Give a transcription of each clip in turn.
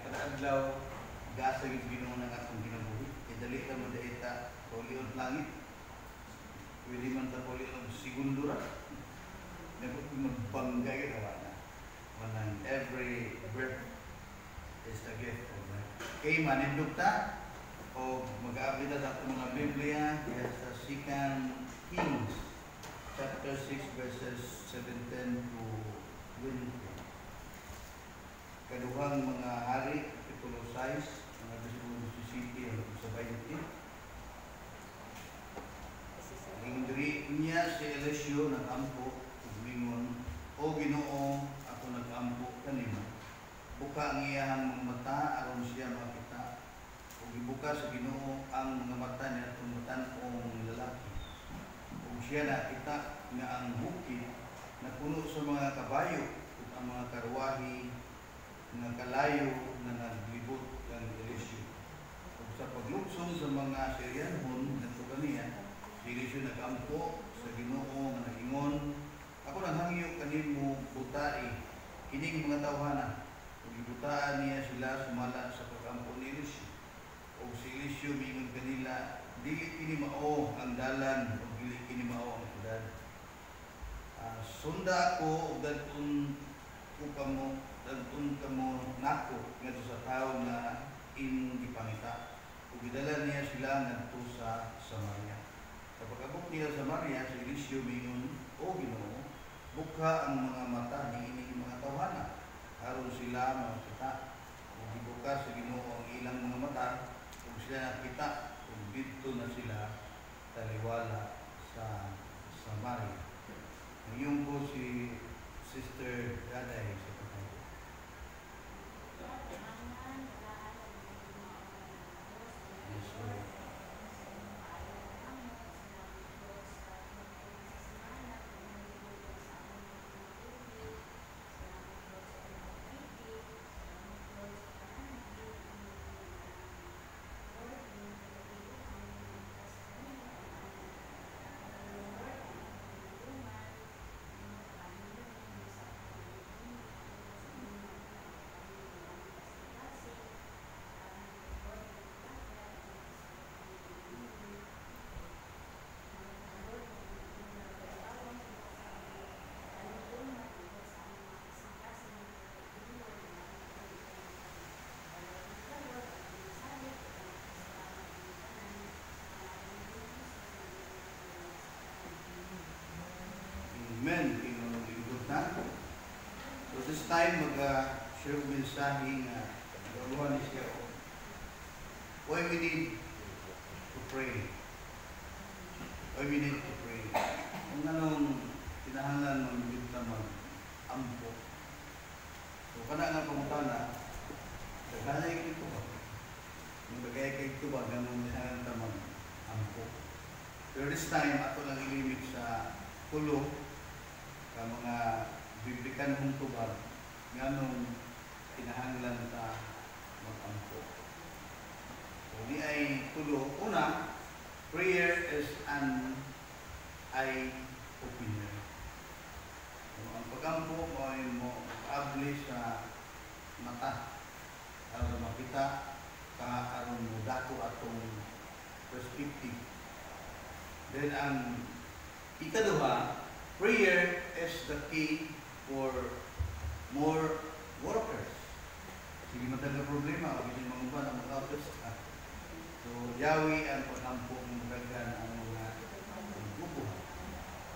kada adlaw gasa yung Ginoo ng atong kinabuhi. Dali ta mo daita polion langit. Pwede man ta polion segundo ra. Nagpud magbangga gyud na. Manang every birth is a gift of God. Kay manindog ta o mag-aabot sa atong mga Biblia sa 2 Kings chapter 6 verses 17 to 20. Kaduhang mga hari, kapitulo 6, mga versículo 17 hanggang sa 20. Ingdri niya si Eliseo nag-ampo, umingon, O Ginoo, ako nag-ampo kanimo. Buka ang iyang mga mata, aron siya makita. O gibuka sa Ginoo ang mga mata niya itong matan-ong lalaki. O siya nakita nga ang bukid na puno sa mga kabayo at ang mga karwahi nga kalayo na naglibot kang Eliseo. Ug sa paglugsong sa mga Syrianhon ngadto kaniya, si Eliseo nag-ampo sa Ginoo nga nagingon, ako naghangyo kanimo butai kining mga tawhana. Ug gibutaan niya sila sumala sa pag-ampo ni Eliseo. Ug si Eliseo miingon kanila, dili kini mao ang dalan ug dili kini mao ang syudad. Sunda ako ug dadton kamo nako ngadto sa tawo nga imong gipangita. Ug gidala niya sila ngadto sa Samaria. Sa pag-abot nila sa Samaria, si Eliseo mingon, O Ginoo, buka ang mga mata ni ining mga tawhana aron sila makita. Ug gibuka sa Ginoo ang ilang mga mata ug sila nakita ug didto na sila taliwala sa Samaria. Ngayon po si Sister Daday sa patay. Yes, Lord. Amen. Ingot na. So this time mag-share mensahe nga galuhan ni siya. Why we need to pray. Why we need to pray. Kung anong kinahanglan mag-ibig na mag-ampo. So kana nga pangutana, daghanay kito ba? Yung bagay kay ito ba, ganun kinahanglan na mag-ampo. Pero this time, ako lang ilimit sa tulo ka mga biblikan mong tubag nga nung kinahanglan ta mag-ampo. So, ni ay tulo. Una, prayer is an eye-opener. So, ang pag-ampo mo ay mo abli sa mata aron makita ka aron mo dako atong perspective. Then ang ikaduha, prayer is the key for more workers. Sige matag problema, o hindi manguban ang mga workers. So, yawi ang pag-ampo ng daghan ang mga grupo.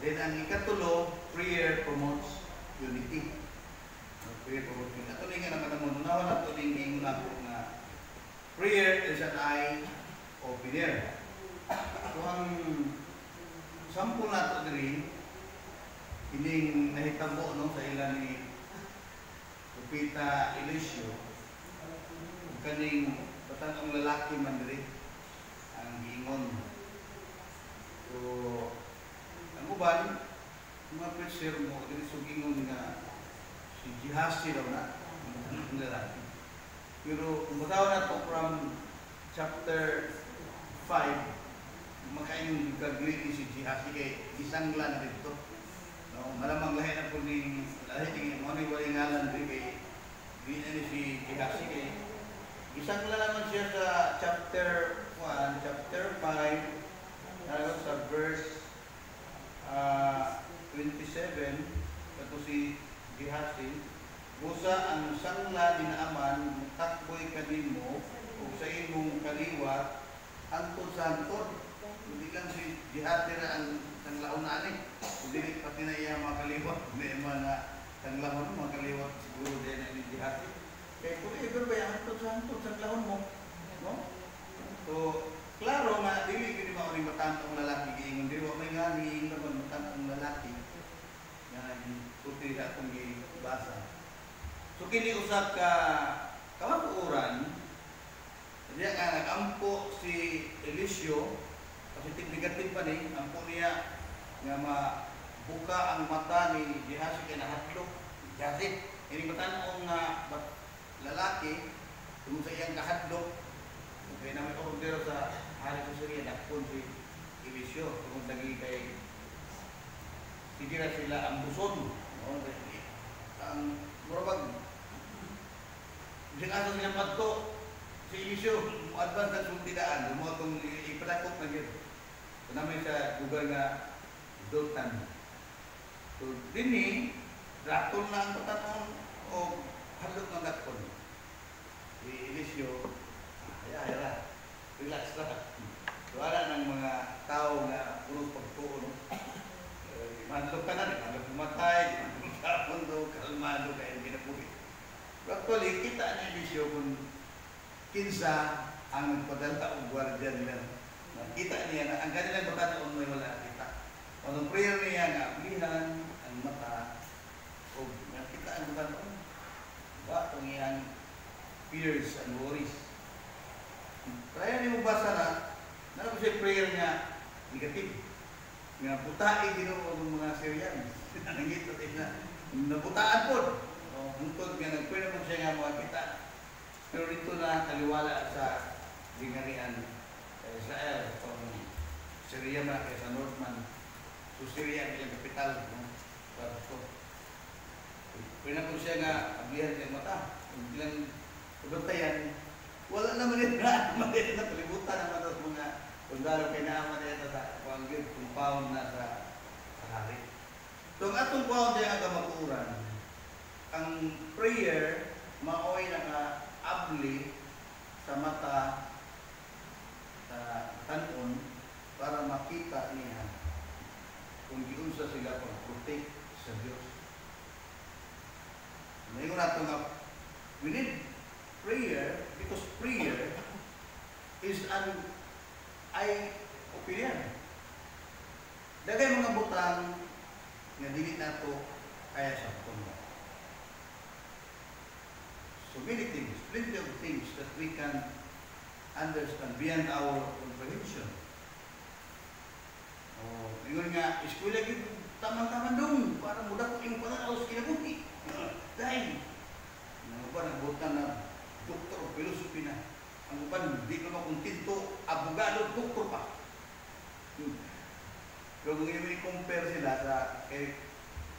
Then, ang ikatulo, prayer promotes unity. Prayer promotes unity. Ito nga naman ang munawan at ito nga nga prayer is an eye-opener. So, ang sample nato diri ining nahitabo no sa ilan ni Propeta Eliseo kaning batang lalaki man diri ang giingon. So ang uban mga preacher mo diri sugingon nga si Gehazi daw na ang lalaki. Pero kung bataw na to from chapter 5 makain kagri si Gehazi kay isang lan dito. No, malamang lahi na po ni lahi ni mo ni wali ngalan ri kay di na ni si Gehazi kay Isang na naman siya sa chapter 1, chapter 5, sa verse 27, ito si Gehazi, busa ang sangla dinaaman, takboy kanimo, o sa imong kaliwat, antod sa antod. Hindi lang si Gehazi na ang sanglaon ani. Hindi pati na iya mga kaliwat. May mga sanglaon, mga kaliwat siguro din na ni Gehazi. Kaya kung ever ba yung antod sa sanglaon mo? No? So, klaro nga, dili kini mao ni matantong lalaki giingon dili wa may nga ni naman matantong lalaki nga puti atong gibasa. So kini usab ka kamatuoran diya nga nagampo si Eliseo kasi tig-negative pa ni ampo niya nga mabuka ang mata ni Gehazi kay nahadlok. Gehazi ini batan-ong lalaki tungod sa iyang kahadlok. Kaya namin order sa hari sa Syria, dakpon si Eliseo, kung lagi kay sige na sila ang buson. Ang murabag, sinasa silang pagto, si Eliseo, advance na sultidaan, mo itong ipadakot na yun. So namin sa lugar na Dothan. So din ratol na ang patanon o halok ng dakpon. Si Eliseo, hayra, relax lang. Wala ng mga tao na puro pagtuon. Mandok ka na rin, mandok pumatay, mandok sa mundo, kalmado ka yung ginapulit. Pero actually, kita ni Eliseo kung kinsa ang nagpadala o gwardiya nila. Nakita niya na ang kanilang matataon may wala kita. Anong prayer niya nga, ablihan ang mata o nakita ang matataon. Ba, itong iyang fears and worries. Kaya niyo basa na ko siya prayer nga negative. Nga putai Ginoo ang mga Syrian. Nangita na naputaan po. Hungtod nga nagpray naman siya nga makita. Pero dito na kaliwala sa gingharian sa Israel. Syria na kaya sa Northman. So Syria ang kapital. Pray na po siya nga ablihan kay mata. Kung ilang pagbantayan, wala naman yun na palibutan naman ito mga kundalo kay naaman ito sa panggil, compound na sa hari. So ang atong compound ay agamakuran, ang prayer, maoy na abli sa mata sa tanon para makita niya kung giunsa sila pag-protect sa Diyos. Ngayon nato nga, we need prayer because prayer is an opinion. Dagay mga butang nga dili nato kaya sa puno. So many things, plenty of things that we can understand beyond our comprehension. Ingon nga, eskwela gyud tamang-tamang dong para muda ko yung pananaw sa kinabuhi. Dahil mga ba nagbutan na doktor o filosofi na. Ang uban, di naman kung tinto, abogado, doktor pa. Pero kung i-compare sila sa kay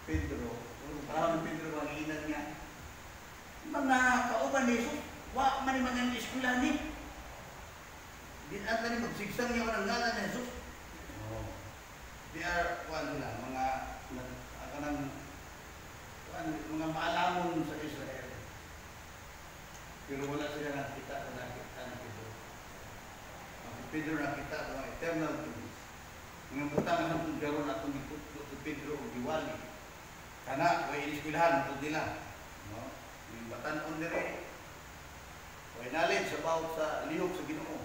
Pedro, parang Pedro ang inan niya, mga kauban ni Jesus, wa man naman ang eskwela ni. Di ata ni magsigsang niya ng ngalan ni Jesus. They are, mga maalamon sa Israel. Pero wala sila nakita ng Pedro. Ang Pedro nakita ng eternal things. Mga butang ang garon atong giputlo si Pedro o giwali. Kana, way iniskwelahan ito nila. No? Yung batan-on dire. Way knowledge about sa lihok sa Ginoo.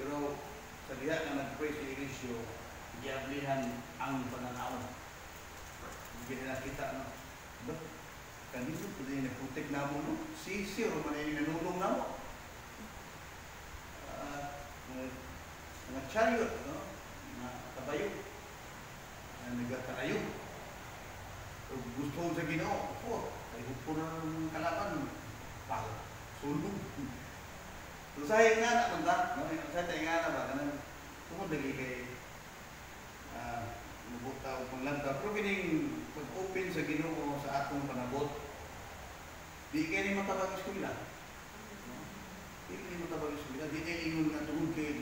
Pero sa diha na nag-pray si Eliseo, giablihan ang pananaw. Hindi na nakita, no? But, kanito po din nagputik na mo, no? Si o man yung nanulong na mo. Mga chariot, no? Mga kabayo. Nagkakarayo. Gusto sa Ginoo, ay hupo na ng kalaban. Pala, sulong. So, sayang nga naman ba? No? Sayang nga na ba? Tumudagi kay mabutaw pang lanta. Pero kining pag-open sa Ginoo sa atong panabot, di kayo ni matabang eskwela.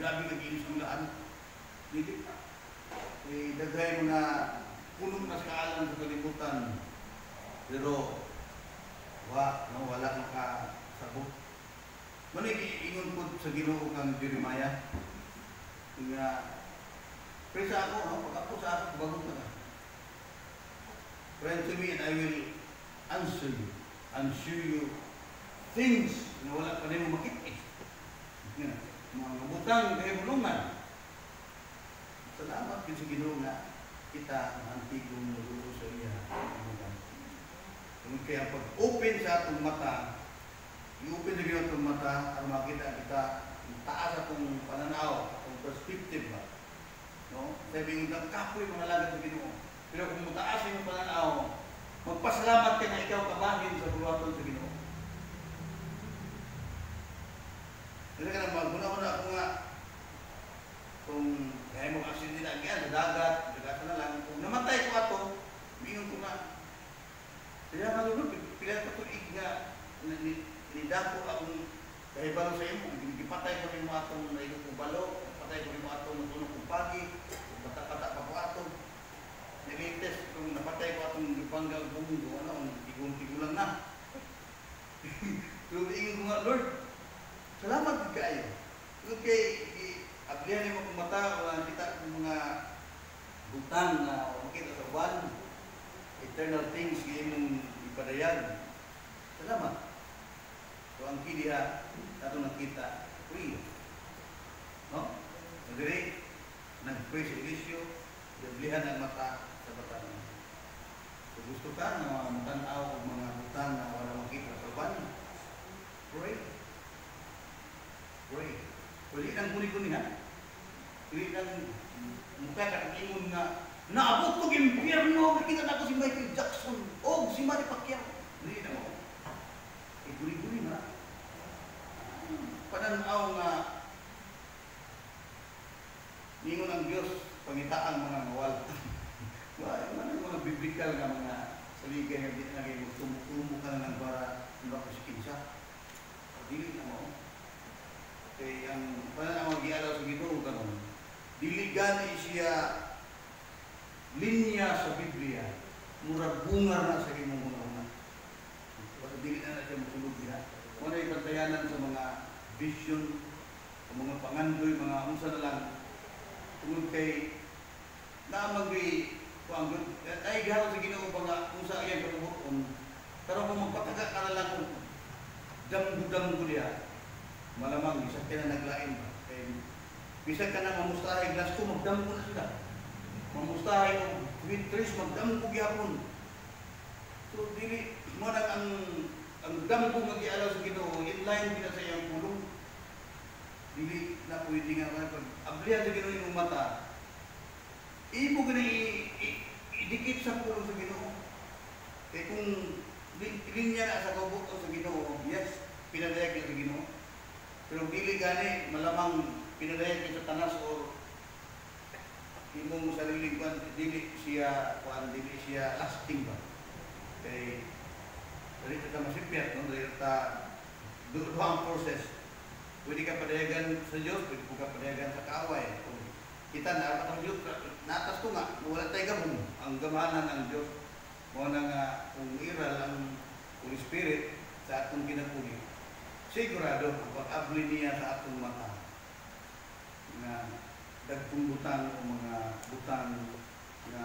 grabe nag-inis-ulaan. Dili pa. Daghay mo na puno na sa kaalam sa kalibutan. Pero, wala makasabot. Manay-iingon po sa Ginoo kang Jeremiah. Nga, presa ako, no? Pag ako sa ako, bagot na ka. Pray to me and I will answer you and show you things na wala pa rin mo makita. Mga butang kayo bulungan. Salamat din sa Ginoo nga kita ang antigong nululo sa iya. Kaya pag-open sa atong mata, i-open sa Ginoo atong mata para makita kita taas atong pananaw, atong perspective ba. No? Sabi nga, kapoy mga lagad sa Ginoo. Pero kung mataas yung pananaw, magpasalamat ka na ikaw kabahin sa buluhaton sa Ginoo. Kasi ka na maguna-una ako nga kung kaya mo kasi nilagyan sa dagat, na lang. Kung namatay ko ato, mingon ko na. Kaya nga lulog, pila ko tuig nga nidako akong kahibalo sa imo. Ipatay ko rin mo atong naigo kong balo, patay ko rin mo atong natulog kong pagi, pata-pata pa ko ato. Nag-test kung napatay ko atong ipanggal bumundo, tigong-tigulang na. So, ingin ko nga, Lord, salamat din kayo. Lord, ablihan niyo akong mata, wala kita kong mga butang na makita sa buwan, eternal things, ngayon mong ipadayan. Salamat. So, ang kiliha, nato nakita, free. No? Nagre, nag-pray sa ilisyo, ablihan ang mata sa bata mo. Kung gusto ka na matanaw o mga butang na wala makita sa buwan, pray. Pray. Pwede nang kuni-kuni ha? Pwede nang mukha ka ng ingon na naabot ko impyerno, nakita na ko si Michael Jackson o si Manny Pacquiao. Pwede na mo. Guni-guni na. Pananaw nga ningon ang Diyos pangitaan mga mawal. Mga biblical nga mga saligay nga di na kayo tumutumo ka na ng para hindi ko si kinsa. Dili na mo. Kaya ang pananaw mag-ialaw sa Ginoo kanon, dili gani siya linya sa Biblia, murag bungar na sa imong una-una. Kasi dili na siya masulog diha. Kung ano yung pantayanan sa mga vision, sa mga pangandoy, mga unsa na lang, tungod kay naamagri kung ay gihalo sa Ginoo pa nga kung sa iyang pagbuon, pero kung magpataga ka na lang kung dam-dam ko diha, malamang bisag ka na naglain ba? Bisag ka na mamustahay glass ko, magdam ko na sila. Mamustahay o with trees, magdam ko gyapon. So, dili mo na ang dam ko mag-ialaw sa Ginoo, in line din sa iyang pulong. Dili na pwede nga pag ablihan sa Ginoo yung mata, ibo ka na idikit sa pulong sa Ginoo. Kaya kung linya na sa kabuto sa Ginoo, yes, pinadayag niya sa Ginoo. Pero dili gani malamang pinadayag niya sa tanas o imong sariling kwan, dili siya lasting ba. Kay dili ka masipyat, no? Dili ka duhang process. Pwede ka padayagan sa Diyos, pwede ka padayagan sa kaaway. Kita na ang Diyos, natas ko nga, wala tayo gabong ang gamahanan ng Diyos. Mga nga kung iral ang Holy Spirit sa atong kinapuli. Sigurado, pag-abli niya sa atong mata na dagpong butang o mga butang na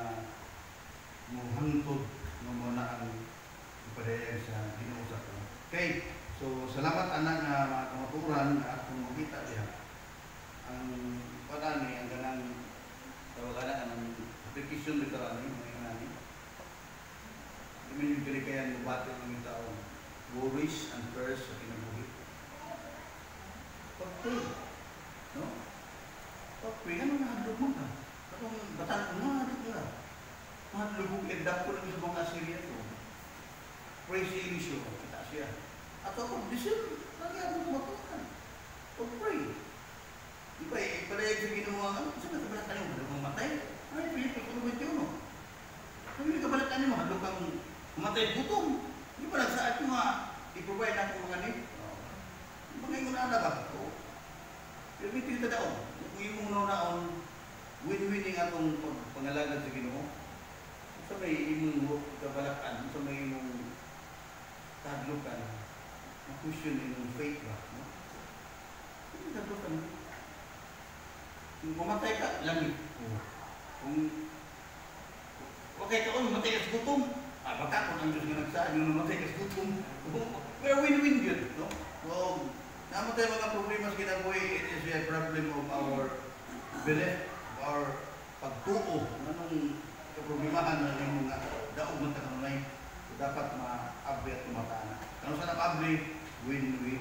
muhantod ng mga ang ipadayag sa Ginoo sa ato. Okay, so salamat anak na mga kamaturan at kung makita diha ang panani, ang ganang tawagan ang application dito ani mga inani. Dili yung kalikayan mo bato ng tao, worries and prayers sa kinabuhi. Pag-pray, no? Pag-pray, ano nahadlog mo ka? Katong batan ko nahadlog nila. Nahadlog mo, edap ko lang sa mga Assyria to. Pray si Eliseo, kita siya. At ako, disil, nagyan mo matukan. Pag-pray. Iba, ipadayag sa ginawa ka, saan na kabalatan niyo? Hadlog kang matay? Ay, Pilipin, kung ba ito, no? Kami kabalatan niyo, hadlog kang matay butong. Hindi ba nagsaad mo nga, i-provide ako mga nito? Mga ingon na ba? Pero may tinita daw. atong pangalagad sa Ginoo. Sa may imong kabalakan, sa may imong kadlukan, ma-question imong faith ba? No? Kadlukan. Kung mamatay ka, langit. Kung okay ka, mamatay ka sa gutom. Baka kung ang Diyos nga nagsaan yung namatay ka sa gutom. Pero win-win yun. No? So, namatay mga problema sa kinabuhi, it is a problem of our belief, our pagtuo. Anong kaproblemahan na yung mga daog ng kanunay. So, dapat ma-abli at tumatana. Ano sa na-abli? When we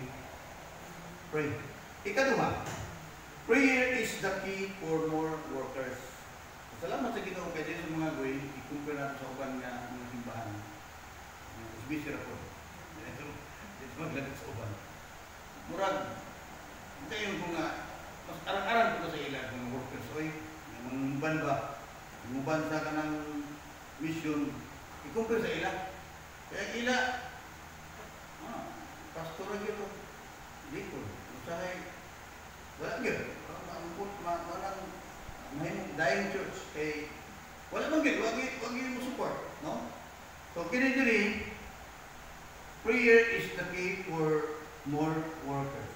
pray. Ikaduha, prayer is the key for more workers. Salamat sa Ginoo kay sa mga goy, i-compare natin sa uban nga mga simbahan. Isbisir ako. Ito maglagat sa uban. Murag, ito yung mga, mas arang-arang ko sa ilan, mga workers. Oy, mga uban ba? Mga uban sa kanang mission, i-compare sa ilan. Kaya ila, pastor ang ito. Dito. Usahay, wala yun. Walang dying church. Kay, wala bang yun. Wag yun mo support. No? So, kinidiri, prayer is the key for more workers.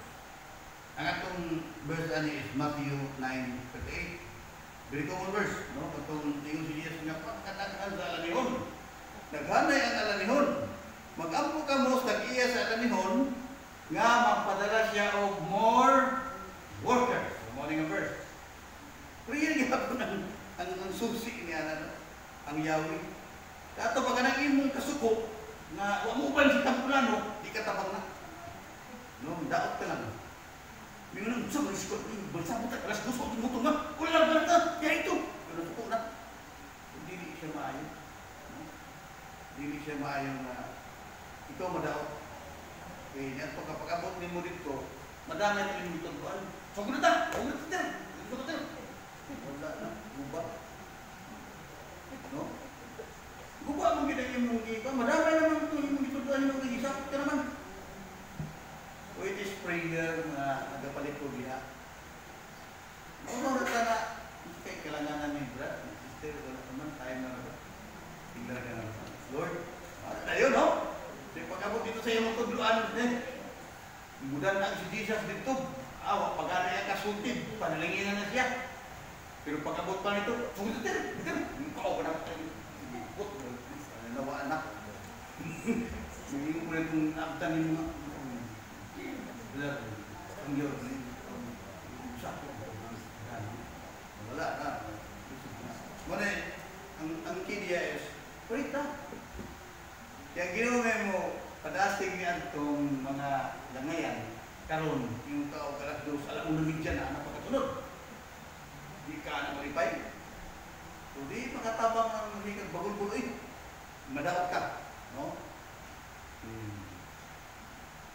Ang atong verse ani is Matthew 9:38. Very common verse. No? Katong tingin si Jesus nga, pagkatakaan sa alanihon. Naghanay ang alanihon. Mag-ampo ka mo sa iya sa alanihon nga magpadala siya og more workers. So, morning ang verse. Prayer gyapon ang susi niya ang Yahweh. Kato pag nang imong kasuko nga wa mo ban si tampulano, di ka tabang na. No, daot ka lang. Mingon sa mga skot ni bulsa mo ta alas 2 ang motor na. Wala ba ka? Ya ito. Pero suko na. Dili siya maayo. Dili siya maayo na ikaw madaot. Eh, niya to kapag abot nimo dito, madami na yung tutuan. Sugod na ta. Sugod na ta. Wala na, guba. No? Guba mong ginagin mong iba. Madamay naman ito yung itutuan yung nag-isapot ka naman. So it is prayer na nagapalit ko diha. Ano na sana, kaya kailangan ni Brad, sister, wala naman, tayo na ba? Tingnan ka na. Lord, ayun no? So pag-abot dito sa iyong tudluan, budan na si Jesus dito. Pag-ano yung kasultid, panalinginan na siya. Pero pag-abot pa nito, sumunod ikaw ka na ikot. Nawa anak. Hindi ko rin kung abtanin mo. Ang yun. Wala na. Muna, ang kidya is, pray ta. Kaya ginawa mo, padasig niya itong mga langayan, karon yung tao kalas dos, alam mo namin dyan na anak pagkasunod. Di ka na malipay. So di makatabang ang malikag bagol-buloy. Madawat ka. No?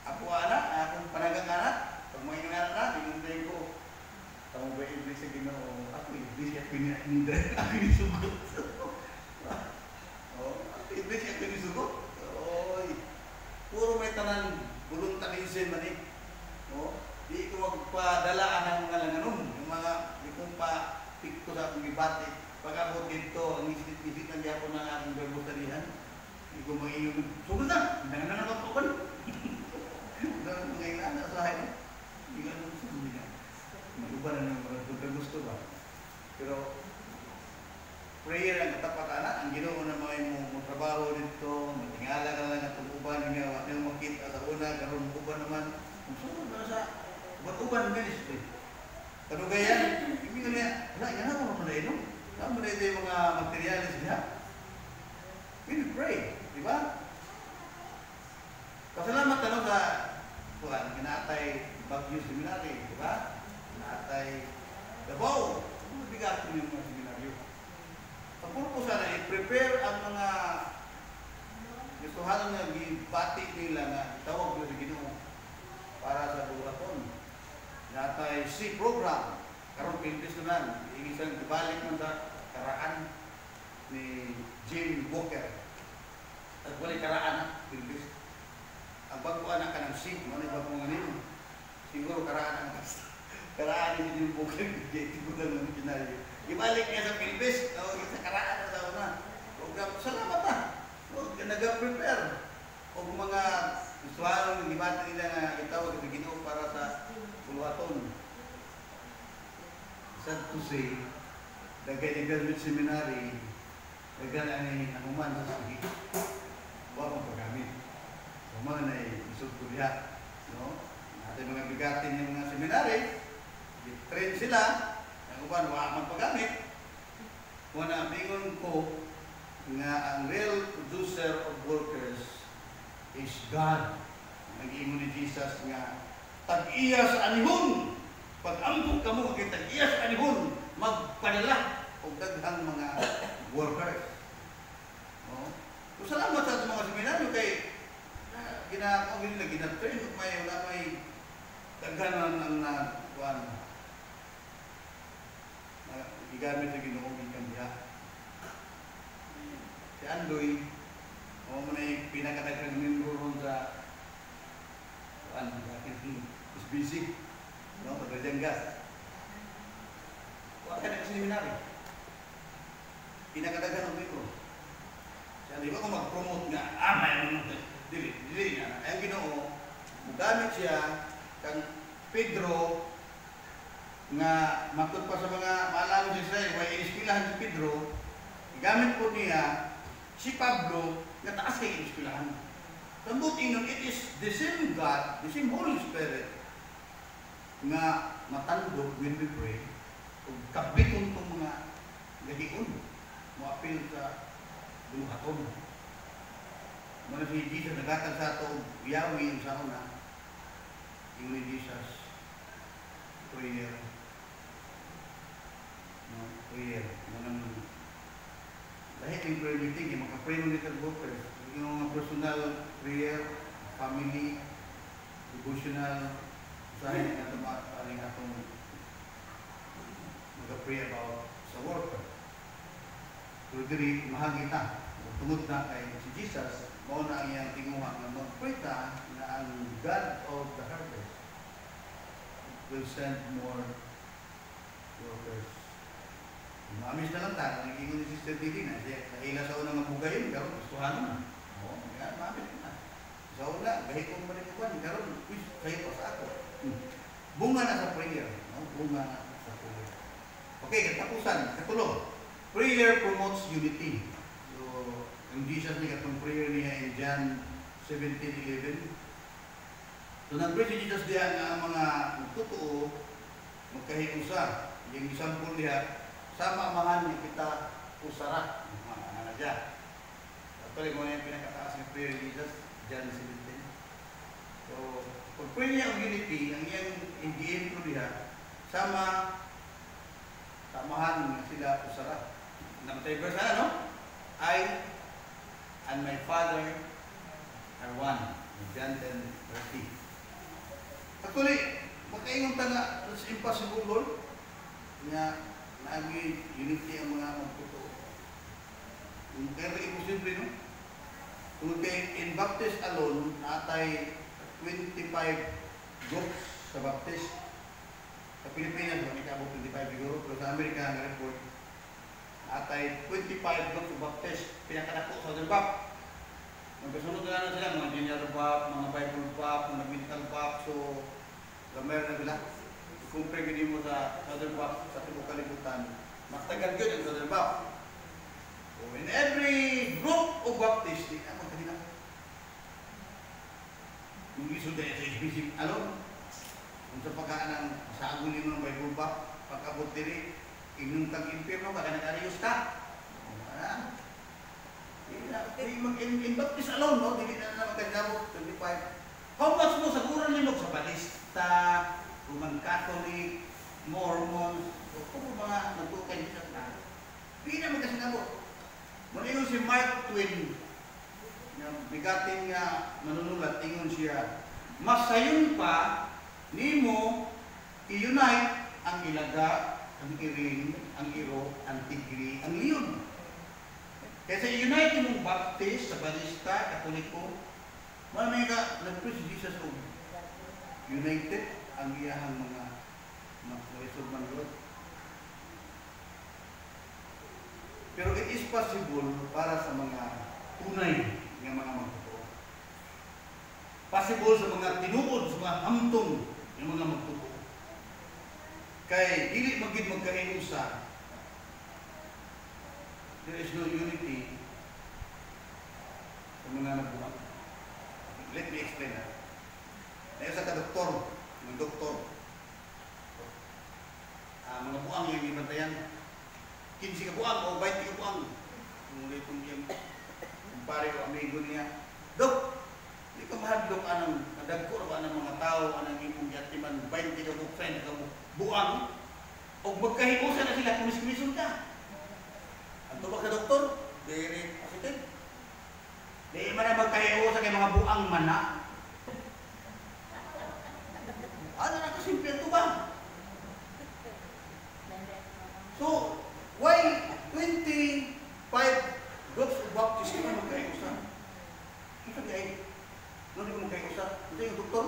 Ako anak, akong panagang anak, pag mga yung anak na, tinunday ko. Tama ba yung ibig sa Ginoo? Ako ibig at pinindray. Ako yung sugot. Ibig at pinisugot. Puro may tanan, voluntarism man eh. Di ko magpadala ng mga langanon. Yung mga, di kong pa-pikto sa akong ibati. Pag-abot dito, ang isit-isit ng Japon ng aking verbutarihan. Di ko mag-iyon. Sugod na! Hindi na nakatukan. Ngayon na, nasa akin. Hindi ka naman sugod niya. Mag-uba na ng gusto ba? Pero, prayer ang katapatan na. Ang Ginoo na mga trabaho dito. Matingala ka lang at uban nga. Wala nang makita sa una. Karoon uban naman. Kung sugod na sa uban ng ministry. Ano kaya? Ibig ko niya, wala, yan ako mapunay no? Saan mo na ito yung mga materialis niya? We will pray. Di ba? Pasalamat ka no sa kuhan, kinaatay Baguio Seminary. Di ba? Kinaatay Davao. Mabigat ko yung mga seminaryo. Ang purpose na i-prepare ang mga gustuhan na gibati nila na tawag ko sa Ginoo para sa buraton. Natay C program. Karon pintis na iisang ibalik man sa karaan ni Jim Walker. At wala karaan na pintis. Ang pagkuha ka ng C, ano ba kung siguro karaan ang karaan ni Jim Walker. Hindi ko lang ng kinali. Ibalik niya sa Pilbis, o sa karaan na sa una. O salamat na. O nag-prepare. O mga gustuhan ng debate nila na itawag sa Ginoo para sa puluhaton. Sad to say, dagay ni Graduate Seminary, dagay ang human sa sige. Huwag mong paggamit. Human na isog kulihat. No? Natin mga bigatin yung mga seminary, i-train sila, ang uban, huwag mong paggamit. Kung na-bingon ko nga ang real producer of workers is God. Nag-iingon ni Jesus nga, tag-iya sa anihon. Pag-ambog ka mo, tag-iya sa anihon, magpadala o daghang mga workers. No? So, salamat sa mga seminaryo kay ginagawa nila, ginatrain o may daghanan ang nakuhan. Igamit sa Ginoong ikambiha. Si Andoy, o mo na yung pinakadagang membro ron sa is busy. No, pagkadyang gas. Huwag ka na sa seminary. Pinakadagan ng membro. Siya, di ba kung mag-promote nga, may dili na. Ang Ginoo, gamit siya kang Pedro nga matod pa sa mga maalala sa Israel, may inispilahan si Pedro, gamit po niya si Pablo nga taas kay inispilahan. Tambutin nun, it is the same God, the same Holy Spirit nga matandog when we pray o kabiton itong mga gahion mo-apil sa luhaton. Muna si Jesus nagatag sa ito Yahweh yung sa una yung ni Jesus prayer prayer dahil yung prayer meeting yung makapray mo nito workers yung mga personal prayer family devotional dahil na tumapaling atong mag-pray about sa worker. Pero diri mahagita, tungod na kay si Jesus, mauna ang iyang tinguha na mag-pray ta na ang God of the harvest will send more workers. Maamis na lang ta, nag-ingon ni Sister Didi na siya, nahila sa unang mabugayon, karon gustuhan na. Oo, yan, maamis na. Sa una, gahi kong panikuan, karon, kayo pa sa ako. Bunga na sa prayer. No? Bunga na sa prayer. Okay, katapusan. Katulong. Prayer promotes unity. So, yung Jesus niya katong prayer niya in John 17:11. So, nag-pray si Jesus diya nga ang mga totoo magkahiusa. Yung example diya, sama amahan ni kita usara. Ano na diya. Actually, mo yung pinakataas ng prayer ni Jesus, John 17. So, pag pray niya ang unity, ang iyang indiin ko diha, samahan sila usara. Namatay verse na, no? I and my Father are one. John 10:30. Actually, magkaingon ta na, it's impossible, Lord, nga naagi unity ang mga magputo. Kaya imposible, no? Kung in Baptist alone, natay 25 groups sa Baptist. Sa Pilipinas, makikabot 25 siguro, pero sa Amerika, ang report, atay 25 groups sa Baptist, pinakadako sa Southern Bap. Magkasunod na sila, mga General Bap, mga Bible Bap, mga Mental Bap, so, gamay na sila. Kung pwede mo sa Southern Bap, sa tibok kalibutan, mas tagal yun ang Southern Bap. So, in every group of Baptist, di na magkahina. Yung isod na sa HBC, alon, kung sa pagkaan ng saagulin mo ng Bible Bap, pagkabot diri, inyong tag-impirno ka, nag-arios ka. In Baptist alone, no? Hindi na magkagabot, 25. How much mo sa kurang limog sa Balista, Roman Catholic, Mormons, o kung mga nagtukay dito na, hindi na magkasinabot. Maningon si Mark Twain, bigating nga manunulat, ingon siya, mas sayon pa, nimo i-unite ang ilaga, ang iring, ang iro, ang tigri, ang leon. Kaya sa i-unite mong Baptist, sa Balista, Katoliko, marami ka, nag-preach Jesus o united ang iyahang mga result man Lord. is possible para sa mga tunay nga mga magtotoo. Possible sa mga tinuod, sa mga hamtong nga mga magtotoo. Kay dili magid magkahiusa. There is no unity sa mga nagbuang. Let me explain that. Dahil sa ka-doktor, mga doktor, mga buang yung ibantayan, 15 ka buang o 20 ka buang. Muli itong yung kumpare o amigo niya, Dok, di ka mahadlok anang nadagko ba ng mga tao, anang imong yatiman, 20 ka friend ka buang, o magkahiusan na sila, kumis-kumisun ka. Ang ba ka doktor? Very positive. Di man na magkahiusan kay mga buang mana. Ano na kasimple ito ba? So, why 25 groups of Baptists na magkahiusan? Ito di no, di magkahiusan. Ito yung doktor.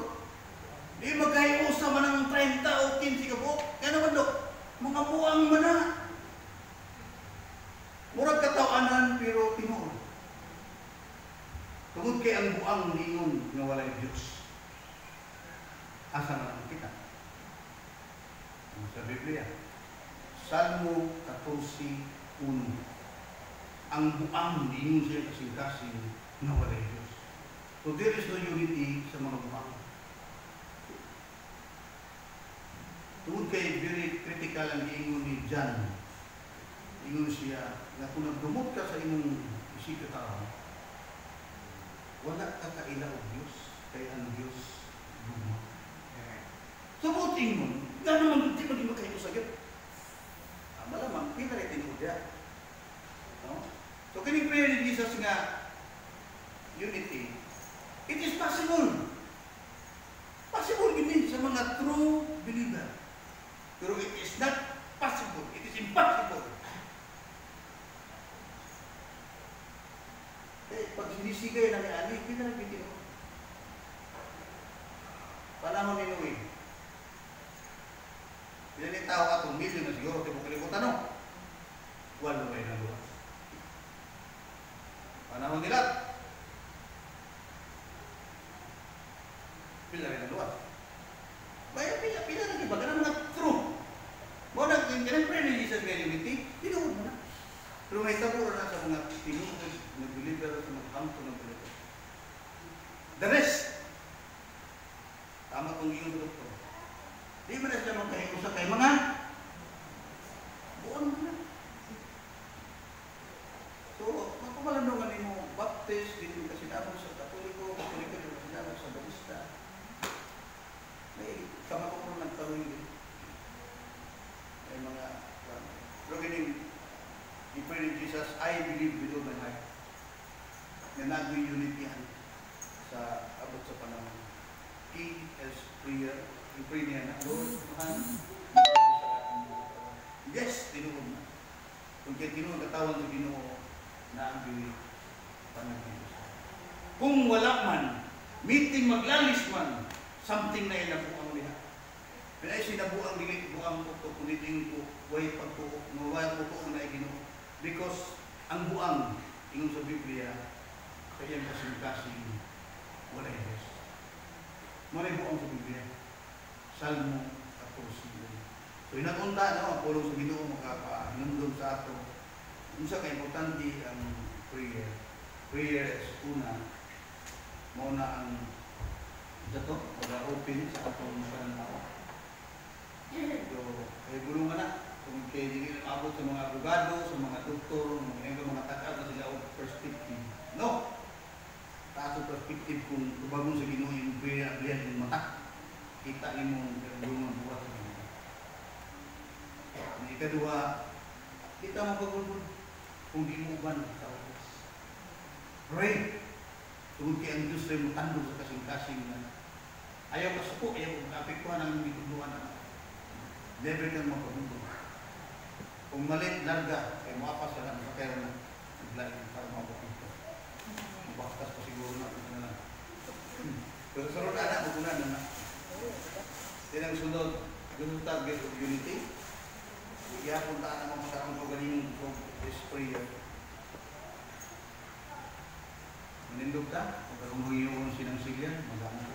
Di magkahiusan man ng 30 o 15 ka po. Kaya naman, Dok, mga buang man na. Murag katawanan pero tinuod. Tungod kay ang buang ningon nga walay Diyos. Asa na lang kita? Sa Biblia, Salmo 14:1. Ang buang ningon siya kasing-kasing nga walay Diyos. So there is no unity sa mga buang. Tungod kay very critical ang ingon ni John. Ingon siya na kung nagdumot ka sa imong isikataw, wala ka kaila o Diyos, kay ang Diyos dumot. So buting mo, gano'n man di magkayo sa Diyos. Malamang, pinaritin mo diya. No? So kining prayer ni Jesus nga, unity, it is possible. Possible din sa mga true believer. Pero it is not possible. It is impossible. Pag sinisigay na ni Ali, pinarabitin mo. Panahon ni Noe. Bila ni tao atong milyon na siguro, tayo kalimutan no? Wala may naluwas. Panahon nila. Pila rin naluwas. Bayan pila lagi. Baga na mga true. Mo nag-ganang prayer ni Jesus may unity, tinuod mo na. Pero may tabura na sa mga tinutod, nag-deliver sa mga hamto ng deliver. The rest, tama kong iyong doktor. Di mo na sila magkahiusa kay mga buwan mo na. So, makumalandungan mo, Baptist, dito ka sinabog sa Katoliko, Katoliko dito ka sinabog sa Bautista. May kamakukuro ng karuin din. May mga, pero ganing, in prayer in Jesus, I believe with all my heart na nagawin unity yan sa abot sa panahon. He is prayer. Yung prayer niya na, Lord, Tuhan, yes, tinuod na. Kung kaya tinuod, katawan sa Ginoo na ang bili panagin. Kung wala man, meeting maglalis man, something na inabuang niya. Pero ay sinabuang dili, buang ko, kuniting ko, way pagtuo, mawaya ko ko na Ginoo. Because ang buang, ingon sa Biblia, kaya kasing-kasing wala yung Diyos. Maray buang sa Biblia. Salmo 14. So inakunta, no, pulong sa Ginoo makaka-inundog sa ato. Unsa ka importante ang prayer. Prayer is una, muna ang dato, pag-open sa atong pananaw. So, ay gulungan na. Kung kayo hindi abot sa mga abogado, sa mga doktor, mga takal na sila o perspective. No! Taas o perspective kung bagong sa Ginoo yung prayer ng mata. Kita niyo mo yung buhat sa Ginoo. Ang ikadua, kita mo pagulbul kung di mo uban sa oras. Pray! Tungkol kaya ang Diyos rin mo tandog sa kasing-kasing na ayaw kasuko, ayaw kapikuhan ang mituluan na never kang mapagulbul. Kung malit, larga, ay maapas ka lang sa pera na naglalim para mabok ito. Mabakas pa siguro na ito na lang. Pero sa roon anak, magunan na na. Tinang sunod, gusto target of unity. Iyapon taan ang mga magkaroon ko galing from this prayer. Manindog ta, kung hinuon silang silyan, magana